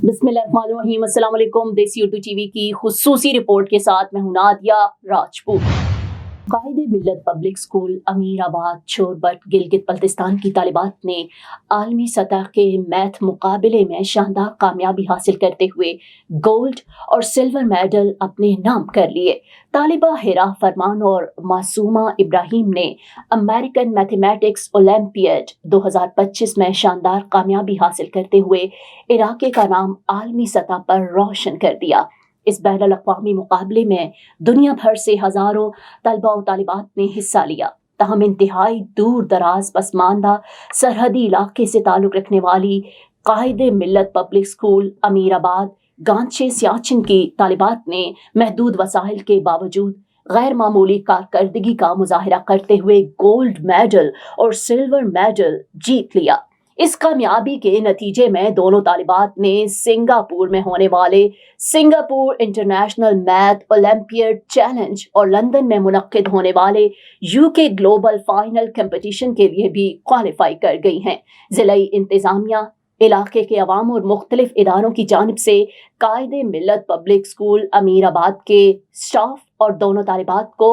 बिस्मिल्लाहिर्रहमानिर्रहीम। अस्सलाम वालेकुम। देसी उर्दू टीवी की खुसूसी रिपोर्ट के साथ मैं हूं नादिया राजपूत। कायदे मिल्लत पब्लिक स्कूल अमीराबाद चोरबट गिलगित बल्तिस्तान की तालिबात ने आलमी सतह के मैथ मुकाबले में शानदार कामयाबी हासिल करते हुए गोल्ड और सिल्वर मेडल अपने नाम कर लिए। तालिबा हिरा फरमान और मासूमा इब्राहिम ने अमेरिकन मैथमेटिक्स ओलंपियाड 2025 में शानदार कामयाबी हासिल करते हुए इलाके का नाम आलमी सतह पर रोशन कर दिया। इस बैनुल अक़वामी मुकाबले में दुनिया भर से हज़ारों तलबा और तालिबात ने हिस्सा लिया। तहम इंतहाई दूर दराज पसमानदा सरहदी इलाके से ताल्लुक़ रखने वाली कायदे मिल्लत पब्लिक स्कूल अमीराबाद गांचे सियाचिन की तालिबात ने महदूद वसाइल के बावजूद गैर मामूली कारकर्दगी का मुजाहिरा करते हुए गोल्ड मेडल और सिल्वर मेडल जीत लिया। इस कामयाबी के नतीजे में दोनों तालिबात ने सिंगापुर में होने वाले Singapore international math olympiad challenge और लंदन में मुनक्किद होने वाले यूके ग्लोबल फाइनल कंपटीशन के लिए भी क्वालिफाई कर गई हैं। ज़िलाई इंतज़ामिया, इलाके के अवाम और मुख्तलिफ इदारों की जानिब से कायदे मिल्लत पब्लिक स्कूल अमीराबाद के स्टाफ और दोनों तालिबात को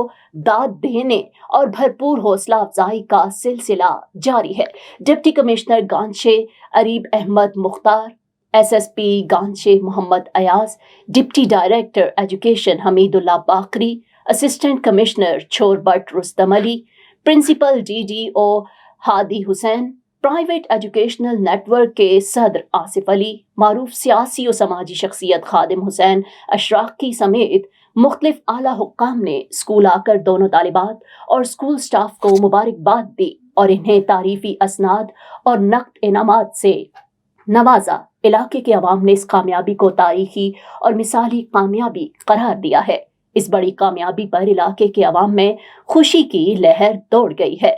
दाद देने और भरपूर हौसला अफजाई का सिलसिला जारी है। Deputy commissioner Ganche Areeb Ahmed Mukhtar, SSP Ganche Mohammad Ayaz, deputy director education Hamidullah Baqri, assistant commissioner Chorbat Rustam Ali, principal DDO Hadi Hussain, private educational network के सदर आसिफ अली, मारूफ सियासी और समाजी शख्सियत खादिम हुसैन अशराकी समेत मुख्तलिफ आला हुक्काम ने स्कूल आकर दोनों तालिबात और स्कूल स्टाफ को मुबारकबाद दी और इन्हें तारीफी असनाद और नक़द इनामात से नवाजा। इलाके के अवाम ने इस कामयाबी को तारीखी और मिसाली कामयाबी करार दिया है। इस बड़ी कामयाबी पर इलाके के अवाम में खुशी की लहर दौड़ गई है।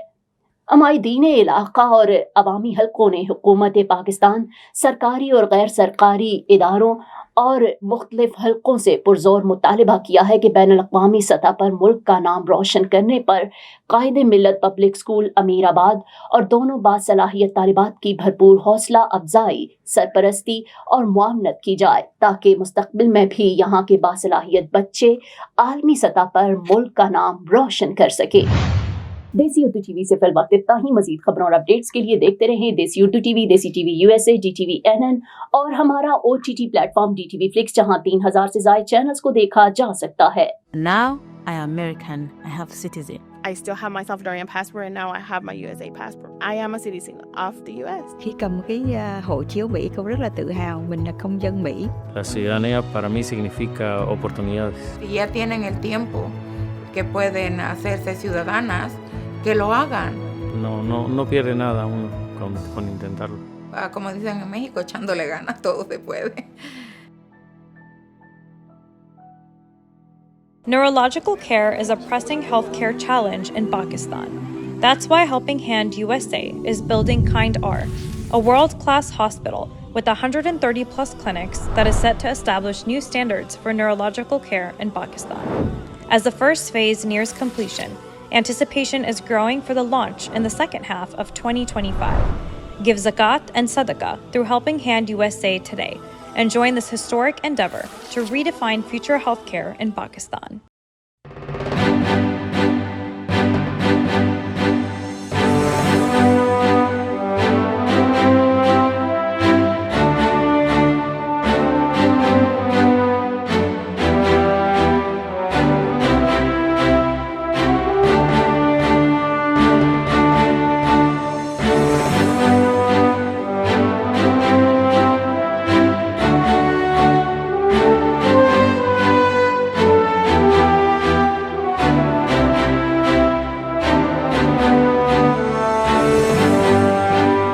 अमायदीन इलाका और अवामी हल्कों ने हुकूमत पाकिस्तान, सरकारी और गैर सरकारी इदारों और मुख्तलिफ हल्कों से पुरजोर मुतालबा किया है कि बैनुल अक़वामी सतह पर मुल्क का नाम रोशन करने पर कायदे मिल्लत पब्लिक स्कूल अमीराबाद और दोनों बासलाहियत तालिबात की भरपूर हौसला अफजाई, सरपरस्ती और मुआवनत की जाए ताकि मुस्तक़बिल में भी यहाँ के बासलाहियत बच्चे आलमी सतह पर मुल्क का नाम रोशन कर सके। देसी उर्दू टीवी से फिल वक्त इतना ही। मजीद खबरों और अपडेट्स के लिए देखते रहें देसी उर्दू टीवी, देसी टीवी USA, DTV NN और हमारा OTT प्लेटफॉर्म DTV Flix, जहां 3000 से ज्यादा चैनल्स को देखा जा सकता है। Now I am American. I have citizen. I still have my Salvadorian passport and now I have my USA passport. I am a citizen of the US. Khi cầm cái hộ chiếu Mỹ, con rất là tự hào mình là công dân Mỹ. La ciudadanía para mí significa oportunidades. Si ya tienen el tiempo que pueden hacerse ciudadanas, que lo hagan. No pierde nada uno con intentarlo. Como dicen en México, echándole ganas, todo se puede. Neurological care is a pressing healthcare challenge in Pakistan. That's why Helping Hand USA is building Kind R, a world-class hospital with 130 plus clinics that is set to establish new standards for neurological care in Pakistan. As the first phase nears completion, anticipation is growing for the launch in the second half of 2025. Give zakat and sadaqah through Helping Hand USA today and join this historic endeavor to redefine future healthcare in Pakistan.